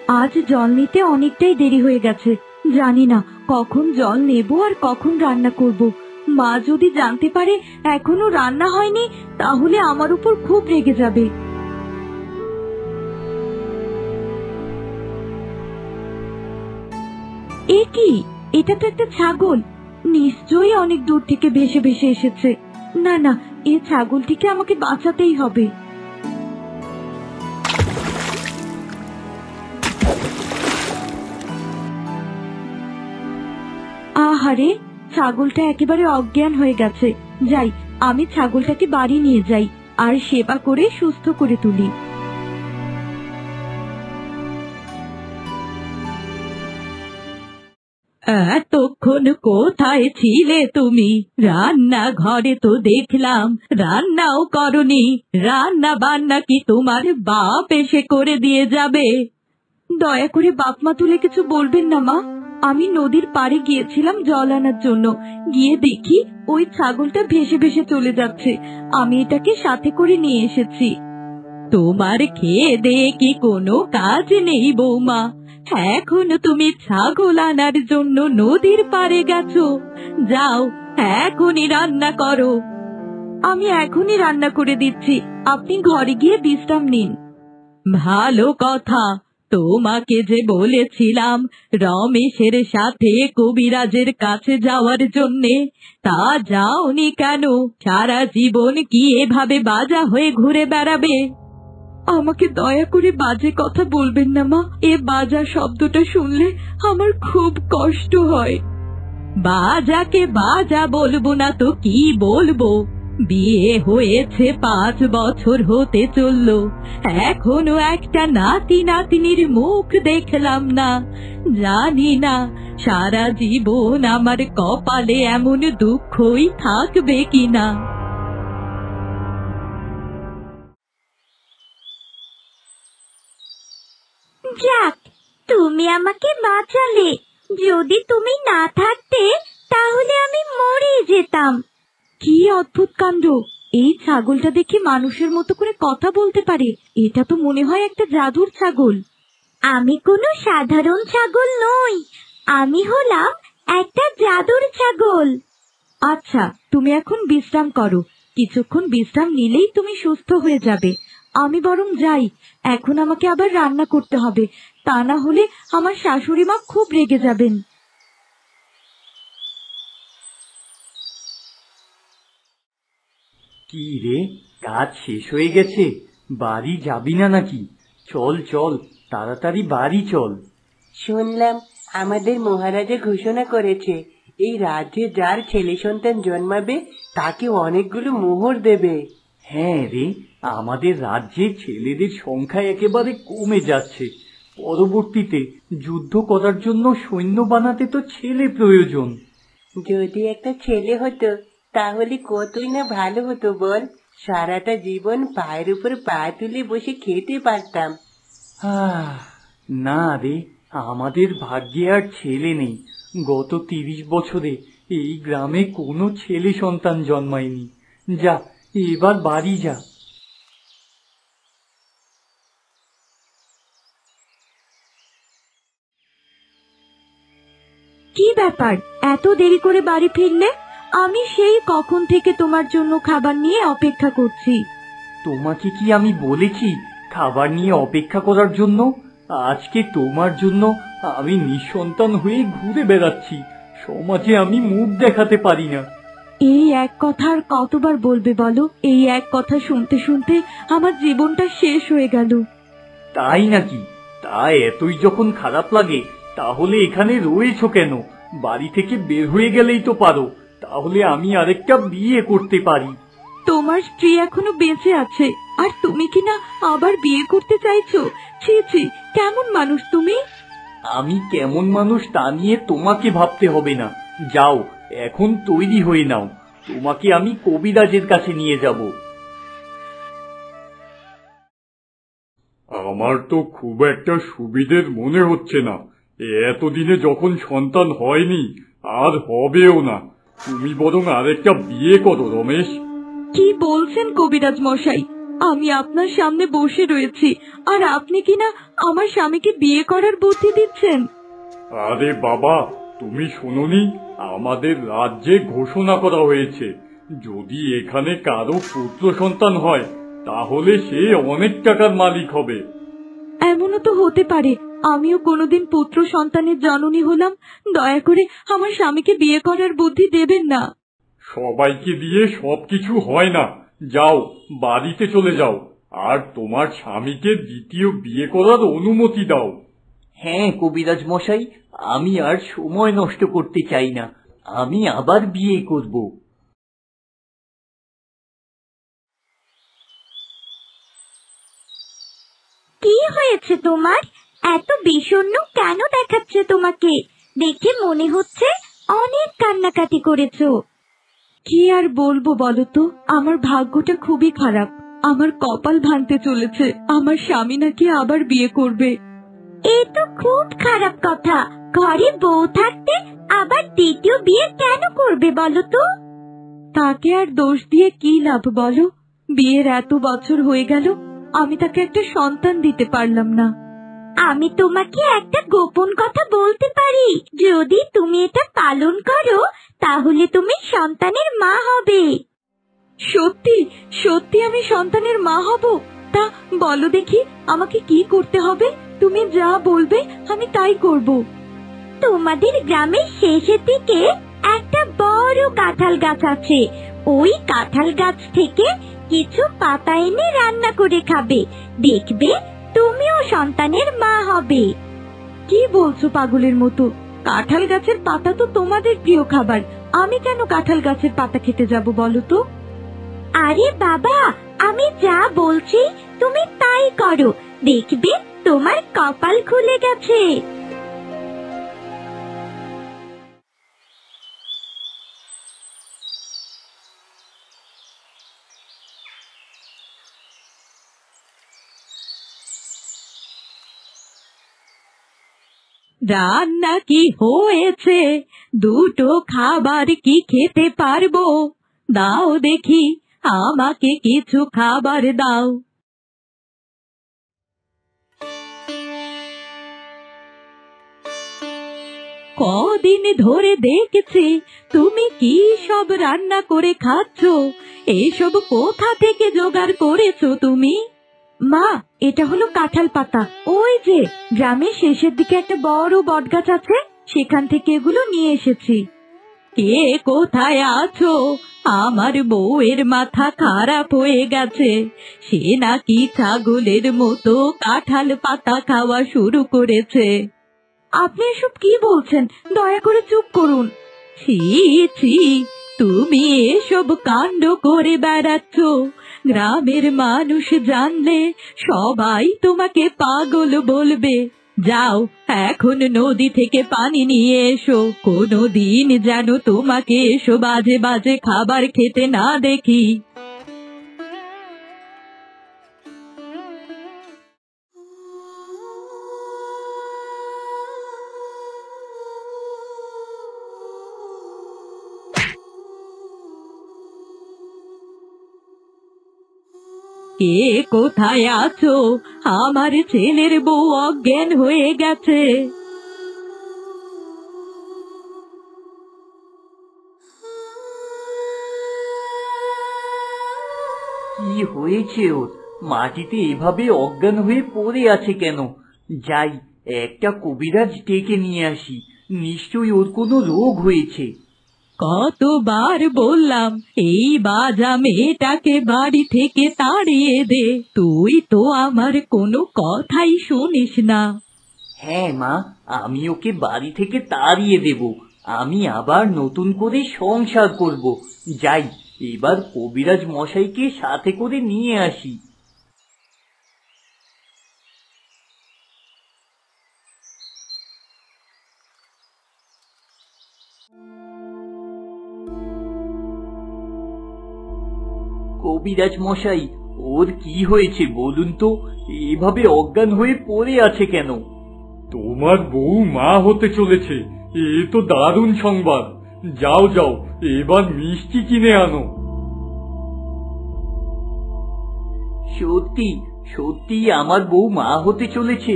আজ জল নিতে অনেকটাই দেরি হয়ে গেছে, জানি না কখন জল নেব আর কখন রান্না করব। মা যদি জানতে পারে এখনো রান্না হয়নি তাহলে আমার উপর খুব রেগে যাবে। এ কি, এটা তো একটা ছাগল, নিশ্চয়ই অনেক দূর থেকে ভেসে ভেসে এসেছে। না না, এই ছাগলটিকে আমাকে বাঁচাতেই হবে। আহারে, ছাগলটা একেবারে অজ্ঞান হয়ে গেছে। যাই, আমি ছাগলটাকে বাড়ি নিয়ে যাই আর সেবা করে সুস্থ করে তুলি। এতক্ষণ কোথায় ছিলে তুমি? রান্নাঘরে তো দেখলাম রান্নাও করনি। রান্না বান্না কি তোমার বাপ এসে করে দিয়ে যাবে? দয়া করে বাপ মা তুলে কিছু বলবেন না মা। আমি নদীর পাড়ে গিয়েছিলাম জল আনার জন্য, গিয়ে দেখি ওই ছাগলটা ভেসে ভেসে চলে যাচ্ছে। আমি এটাকে সাথে করে নিয়ে এসেছি। তোমার খেয়ে দেয়ে কি কোনো কাজ নেই বৌমা? এখনো তুমি ছাগল আনার জন্য নদীর পাড়ে গেছো? যাও, এখনই রান্না করো। আমি এখনই রান্না করে দিচ্ছি, আপনি ঘরে গিয়ে বিশ্রাম নিন। ভালো কথা। তোমাকে যে বলেছিলাম রমেশের সাথে কবিরাজের কাছে যাওয়ার জন্যে, তা যাওনি কেন? সারা জীবন কি এভাবে বাজা হয়ে ঘুরে বেড়াবে? আমাকে দয়া করে বাজে কথা বলবেন না মা। এ বাজা শব্দটা শুনলে আমার খুব কষ্ট হয়। বাজাকে বাজা বলবো না তো কি বলবো? বিয়ে হয়েছে 5 বছর হতে চললো, এখনো একটা নাতি নাতনির মুখ দেখলাম না। জানি না সারা জীবন আমার কপালে এমন দুঃখই থাকবে কিনা। যাক, তুমি আমাকে বাঁচালে। যদি তুমি না থাকতে তাহলে আমি মরে যেতাম। কি অদ্ভুত কাণ্ড! এই ছাগলটা দেখে মানুষের মতো করে কথা বলতে পারে। এটা তো মনে হয় একটা জাদুর ছাগল। আমি কোনো সাধারণ ছাগল নই, আমি হলাম একটা জাদুর ছাগল। আচ্ছা, তুমি এখন বিশ্রাম করো। কিছুক্ষণ বিশ্রাম নিলেই তুমি সুস্থ হয়ে যাবে। আমি বরং যাই, এখন আমাকে আবার রান্না করতে হবে, তা না হলে আমার শাশুড়ি মা খুব রেগে যাবেন। কি রে, কাজ শেষ হয়ে গেছে? বাড়ি যাবি না নাকি? চল চল, তাড়াতাড়ি বাড়ি চল। শুনলাম আমাদের মহারাজা ঘোষণা করেছে এই রাজ্যে যার ছেলে সন্তান জন্মাবে তাকে অনেকগুলো মোহর দেবে। হ্যাঁ রে, আমাদের রাজ্যে ছেলেদের সংখ্যা একেবারে কমে যাচ্ছে। পরবর্তীতে যুদ্ধ করার জন্য সৈন্য বানাতে তো ছেলে প্রয়োজন। যদি একটা ছেলে হতো তাহলে কতই না ভালো হতো বল। সারাটা জীবন পায়ের উপর পা তুলে বসে খেতে পারতাম। না রে, আমাদের ভাগ্যে আর ছেলে নেই। গত 30 বছরে এই গ্রামে কোনো ছেলে সন্তান জন্মায়নি। যা, এবার বাড়ি যা। কি ব্যাপার, এত দেরি করে বাড়ি ফিরলে? আমি সেই কখন থেকে তোমার জন্য খাবার নিয়ে অপেক্ষা করছি। তোমাকে কি আমি বলেছি খাবার নিয়ে অপেক্ষা করার জন্য? আজকে তোমার জন্য আমি নিঃসন্তান হয়ে ঘুরে বেড়াচ্ছি। সমাজে আমি মুখ দেখাতে পারি না। এই এক কথা আর কতবার বলবে বলো? এই এক কথা শুনতে শুনতে আমার জীবনটা শেষ হয়ে গেল। তাই নাকি? তা এতই যখন খারাপ লাগে তাহলে এখানে রয়েছো কেন? বাড়ি থেকে বের হয়ে গেলেই তো পারো, তাহলে আমি আরেকটা বিয়ে করতে পারি। তোমার স্ত্রী এখনো বেঁচে আছে আর তুমি কিনা আবার বিয়ে করতে চাইছো? ছি ছি, কেমন মানুষ তুমি! আমি কেমন মানুষ তা নিয়ে তোমাকে ভাবতে হবে না। যাও, এখন তৈরি হয়ে নাও, তোমাকে আমি কবিরাজের কাছে নিয়ে যাব। আমার তো খুব একটা সুবিধের মনে হচ্ছে না। এতদিনে যখন সন্তান হয়নি, আর হবেও না। তুমি বরং আরেকটা বিয়ে করো রমেশ। কি বলছেন কবিরাজ মশাই? আমি আপনার সামনে বসে রয়েছি, আর আপনি কিনা আমার স্বামীকে বিয়ে করার বুদ্ধি দিচ্ছেন। আরে বাবা, তুমি শোনোনি? আমাদের রাজ্যে ঘোষণা করা হয়েছে, যদি এখানে কারো পুত্র সন্তান হয় তাহলে সে অনেক টাকার মালিক হবে। এমনও তো হতে পারে আমিও কোনোদিন পুত্র সন্তানের জননী হলাম। দয়া করে আমার স্বামীকে বিয়ে করার বুদ্ধি দেবেন না। সবাইকে দিয়ে সবকিছু হয় না। যাও, বাড়িতে চলে যাও, আর তোমার স্বামীকে দ্বিতীয় বিয়ে করার অনুমতি দাও। হ্যাঁ কবিরাজ মশাই, আমি আর সময় নষ্ট করতে চাই না, আমি আবার বিয়ে করব। কি হয়েছে তোমার? এত বিষণ্ণ কেন দেখাচ্ছে তোমাকে? দেখে মনে হচ্ছে অনেক কান্নাকাটি করেছো। কি আর বলবো বলো তো, আমার ভাগ্যটা খুবই খারাপ। আমার কপাল ভাঙতে চলেছে, আমার স্বামী নাকি আবার বিয়ে করবে। এ তো খুব খারাপ কথা। ঘরে বউ থাকতে আবার দ্বিতীয় বিয়ে কেন করবে বলো তো? তাকে আর দোষ দিয়ে কি লাভ বলো? বিয়ের এত বছর হয়ে গেল, আমি তাকে একটা সন্তান দিতে পারলাম না। আমি তোমাকে একটা গোপন কথা বলতে পারি, যদি তুমি এটা পালন করো তাহলে তুমি সন্তানের মা হবে। সত্যি সত্যি আমি সন্তানের মা হব? তা বলো দেখি, আমাকে কি করতে হবে? তুমি যা বলবে আমি তাই করব। তোমাদের গ্রামের শেষের দিকে একটা বড় কাঁঠাল গাছ আছে। ওই কাঁঠাল গাছ থেকে কিছু পাতা এনে রান্না করে খাবে, দেখবে তুমিও সন্তানের মা হবে। কি বলছো পাগলের মতো? কাঁঠাল গাছের পাতা তো তোমাদের প্রিয় খাবার, আমি কেন কাঁঠাল গাছের পাতা খেতে যাব বলো তো? আরে বাবা, আমি যা বলছি তুমি তাই করো, দেখবে তোমার কপাল খুলে গেছে। রান্না কি হয়েছে? দুটো খাবার কি খেতে পারবো? দাও দেখি, আমাকে কিছু খাবার দাও। কদিন ধরে দেখছি তুমি কি সব রান্না করে খাচ্ছ। এসব কোথা থেকে জোগাড় করেছো তুমি? মা, এটা হলো কাঁঠাল পাতা। ওই যে গ্রামের শেষের দিকে একটা বড় বটগাছ আছে, সেখান থেকে এগুলো নিয়ে এসেছি। কে কোথায় আছো? আমার বউয়ের মাথা খারাপ হয়ে গেছে, সে নাকি ছাগলের মতো কাঁঠাল পাতা খাওয়া শুরু করেছে। আপনি এসব কি বলছেন? দয়া করে চুপ করুন। ছি ছি, তুমি এসব কাণ্ড করে বেড়াচ্ছ, গ্রামের মানুষ জানলে সবাই তোমাকে পাগল বলবে। যাও, এখন নদী থেকে পানি নিয়ে এসো, কোনোদিন যেন তোমাকে এসো বাজে বাজে খাবার খেতে না দেখি। কে কোথায় আছো? আমার ছেলের বউ অজ্ঞান হয়ে গেছে। কি হয়েছে ওর? মাটিতে এভাবে অজ্ঞান হয়ে পড়ে আছে কেন? যাই, একটা কবিরাজ ডেকে নিয়ে আসি, নিশ্চয়ই ওর কোনো রোগ হয়েছে। কতবার বললাম এই বাজা মেয়েটাকে বাড়ি থেকে তাড়িয়ে দে, তুই তো আমার কোনো কথাই শুনিস না। হ্যাঁ মা, আমি ওকে বাড়ি থেকে তাড়িয়ে দেব, আমি আবার নতুন করে সংসার করব। যাই, এবার কবিরাজ মশাইকে সাথে করে নিয়ে আসি। কবিরাজ মশাই, ওর কি হয়েছে বলুন তো? এভাবে অজ্ঞান হয়ে পড়ে আছে কেন? তোমার বউ মা হতে চলেছে, এ তো দারুণ সংবাদ। যাও যাও, এবার মিষ্টি কিনে আনো। সত্যি সত্যি আমার বউ মা হতে চলেছে।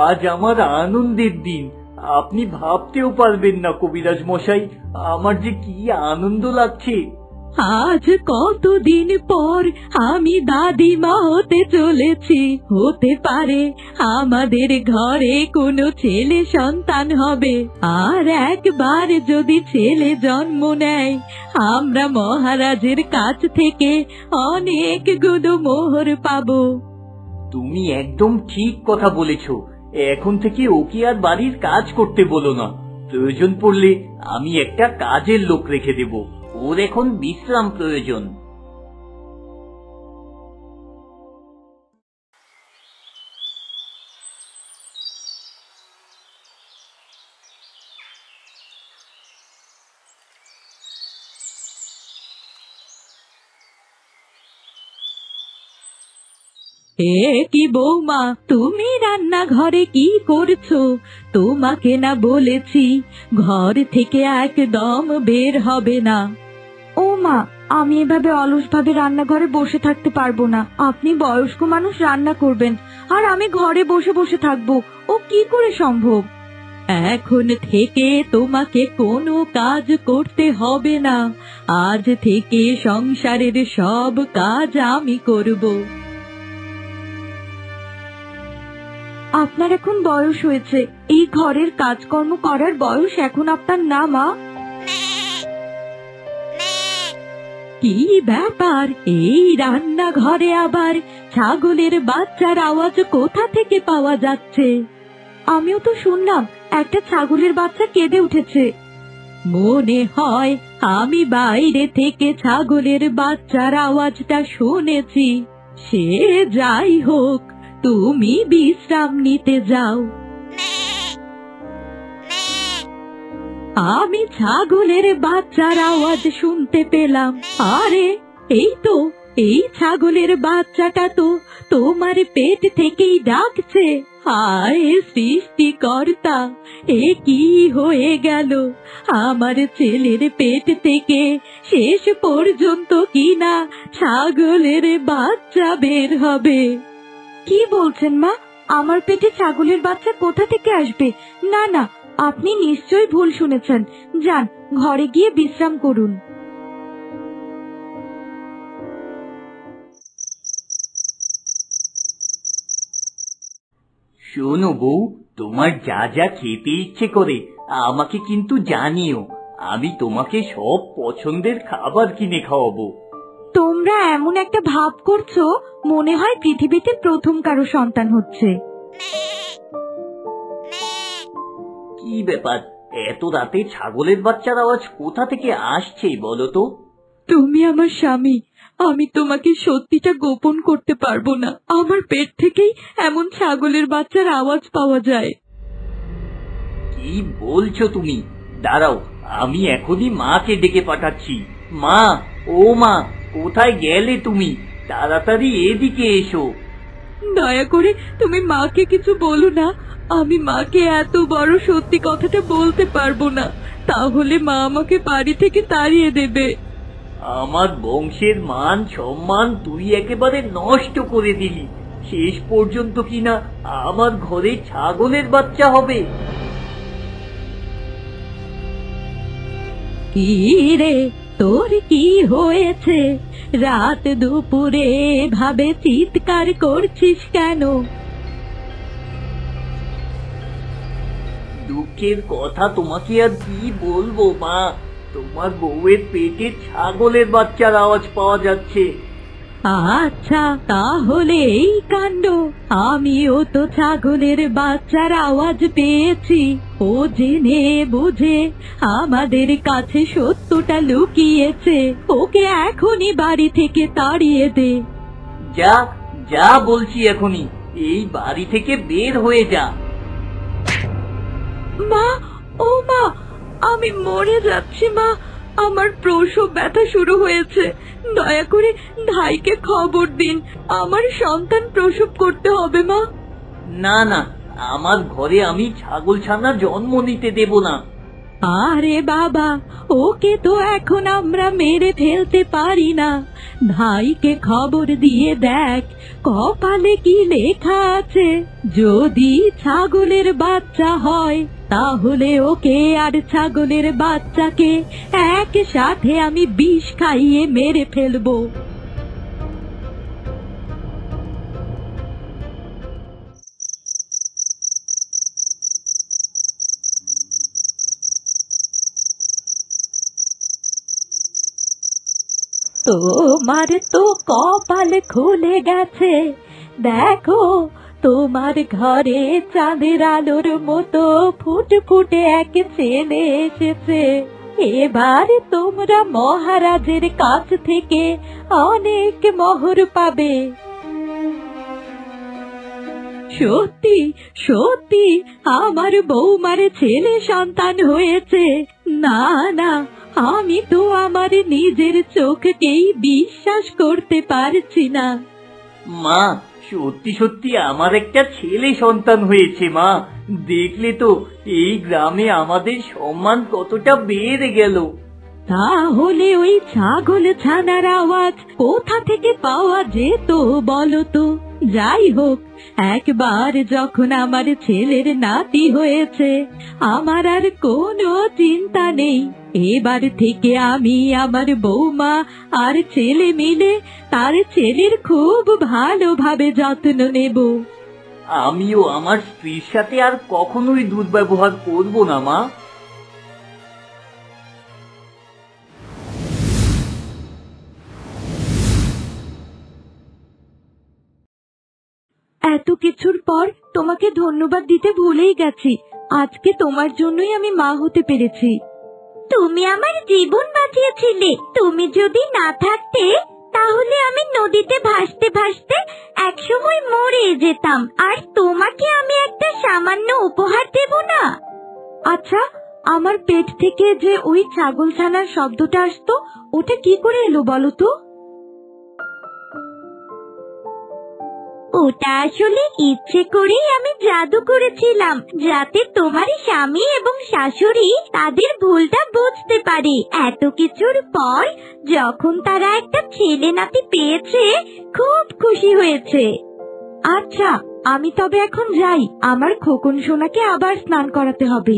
আজ আমার আনন্দের দিন। আপনি ভাবতেও পারবেন না কবিরাজ মশাই, আমার যে কি আনন্দ লাগছে। আজ কতদিন পর আমি দাদিমা হতে চলেছি। হতে পারে আমাদের ঘরে কোনো ছেলে সন্তান হবে, আর একবার যদি ছেলে জন্ম নেয় আমরা মহারাজের কাছ থেকে অনেকগুলো মোহর পাবো। তুমি একদম ঠিক কথা বলেছ। এখন থেকে ওকে আর বাড়ির কাজ করতে বলো না। প্রয়োজন পড়লে আমি একটা কাজের লোক রেখে দেব। ওর এখন বিশ্রাম প্রয়োজন। কি বৌমা, তুমি রান্নাঘরে কি করছো? তোমাকে না বলেছি ঘর থেকে একদম বের হবে না। ও মা, আমি এভাবে অলসভাবে রান্নাঘরে বসে থাকতে পারবো না। আপনি বয়স্ক মানুষ রান্না করবেন, আর আমি ঘরে বসে বসে থাকবো, ও কি করে সম্ভব? এখন থেকে তোমাকে কোনো কাজ করতে হবে না। আজ থেকে সংসারের সব কাজ আমি করব। আপনার এখন বয়স হয়েছে, এই ঘরের কাজকর্ম করার বয়স এখন আপনার না মা। কি ব্যাপার, এই রান্নাঘরে আবার ছাগলের বাচ্চার আওয়াজ কোথা থেকে পাওয়া যাচ্ছে? আমিও তো শুনলাম একটা ছাগলের বাচ্চা কেঁদে উঠেছে। মনে হয় আমি বাইরে থেকে ছাগলের বাচ্চার আওয়াজটা শুনেছি। সে যাই হোক, তুমি বিশ্রাম নিতে যাও। আমি ছাগলের বাচ্চার আওয়াজ শুনতে পেলাম। আরে এই ছাগলের বাচ্চাটা তো তোমার পেট থেকেই ডাকছে। হায় সৃষ্টিকর্তা, এ কি হয়ে গেল? আমার ছেলের পেট থেকে শেষ পর্যন্ত কিনা ছাগলের বাচ্চা বের হবে। কি বলছেন মা? আমার পেটে ছাগলের বাচ্চা কোথা থেকে আসবে? না না, আপনি নিশ্চয়ই ভুল শুনেছেন। যান, ঘরে গিয়ে বিশ্রাম করুন। শোনো বউ, তোমার যা যা খেতে ইচ্ছে করে আমাকে কিন্তু জানিও। আমি তোমাকে সব পছন্দের খাবার কিনে খাওয়াবো। তোমরা এমন একটা ভাব করছো, মনে হয় পৃথিবীতে প্রথম কারো সন্তান হচ্ছে। কি ব্যাপার, এত রাতে ছাগলের বাচ্চার আওয়াজ কোথা থেকে আসছে বলো তো? তুমি আমার স্বামী, আমি তোমাকে সত্যিটা গোপন করতে পারবো না। আমার পেট থেকেই এমন ছাগলের বাচ্চার আওয়াজ পাওয়া যায়। কি বলছো তুমি? দাঁড়াও, আমি এখনই মাকে ডেকে পাঠাচ্ছি। মা, ও মা, কোথায় গেলে তুমি? তাড়াতাড়ি এদিকে এসো। দয়া করে তুমি মাকে কিছু বলো না। আমি মাকে এত বড় সত্যি কথাটা বলতে পারবো না, তাহলে মা আমাকে বাড়ি থেকে তাড়িয়ে দেবে। আমার বংশের মান সম্মান তুই একেবারে নষ্ট করে দিলি। শেষ পর্যন্ত কিনা আমার ঘরে ছাগলের বাচ্চা হবে। কি রে, তোর কি হয়েছে? রাত দুপুরে ভাবে চিৎকার করছিস কেন? দুঃখের কথা তোমাকে আর কি বলবো মা, তোমার বউয়ের পেটে ছাগলের বাচ্চার আওয়াজ পাওয়া যাচ্ছে। আচ্ছা, তাহলে এই কাণ্ড। আমিও তো ছাগলের বাচ্চার আওয়াজ পেয়েছি। ও জেনে বুঝে আমাদের কাছে সত্যটা লুকিয়েছে। ওকে এখনই বাড়ি থেকে তাড়িয়ে দে। যা যা বলছি, এখনই এই বাড়ি থেকে বের হয়ে যা। মা, ও মা, আমি মরে যাচ্ছি মা। আমার প্রসব ব্যথা শুরু হয়েছে। দয়া করে ভাইকে খবর দিন, আমার সন্তান প্রসব করতে হবে মা। না না, আমার ঘরে আমি ছাগল ছানা জন্ম নিতে দেব না। আরে বাবা, ওকে তো এখন আমরা মেরে ফেলতে পারি না। ভাইকে খবর দিয়ে দেখ কপালে কি লেখা আছে। যদি ছাগলের বাচ্চা হয় তাহলে ওকে আর ছাগলের বাচ্চাকে একসাথে আমি বিষ খাইয়ে মেরে ফেলবো। তোমার তো কপাল খুলে গেছে, দেখো তোমার ঘরে চাঁদের আলোর মতো ফুটফুটে এক ছেলে এসেছে। এবার তোমরা মহারাজের কাছ থেকে অনেক মোহর পাবে। সত্যি সত্যি আমার বৌমার ছেলে সন্তান হয়েছে। না না, আমি তো আমার নিজের চোখকেই বিশ্বাস করতে পারছি না। মা, সত্যি সত্যি আমার একটা ছেলে সন্তান হয়েছে। মা, দেখলে তো এই গ্রামে আমাদের সম্মান কতটা বেড়ে গেল। তাহলে ওই ছাগল ছানার আওয়াজ কোথা থেকে পাওয়া যেত বলো তো? যাই হোক, একবার যখন আমার ছেলের নাতি হয়েছে, আমার আর কোনো চিন্তা নেই। এবার থেকে আমি, আমার বৌমা আর ছেলে মিলে তার ছেলের খুব ভালোভাবে যত্ন নেব। আমিও আমার স্ত্রীর সাথে আর কখনোই দুর্ব্যবহার করব না। মা, এত কিছুর পর তোমাকে ধন্যবাদ দিতে ভুলেই গেছি। আজকে তোমার জন্যই আমি মা হতে পেরেছি। তুমি আমার জীবন বাঁচিয়েছিলে। তুমি যদি না থাকতে তাহলে আমি নদীতে ভাসতে ভাসতে একসময় মরে যেতাম, আর তোমাকে আমি একটা সামান্য উপহার দেব না। আচ্ছা, আমার পেট থেকে যে ওই ছাগলছানার শব্দটা আসতো, ওটা কি করে এলো বলো তো? ওটা আসলে ইচ্ছে করেই আমি জাদু করেছিলাম, যাতে তোমার স্বামী এবং শাশুড়ি তাদের ভুলটা বুঝতে পারে। এত কিছুর পর যখন তারা একটা ছেলে নাতি পেয়েছে, খুব খুশি হয়েছে। আচ্ছা, আমি তবে এখন যাই, আমার খোকন সোনাকে আবার স্নান করাতে হবে।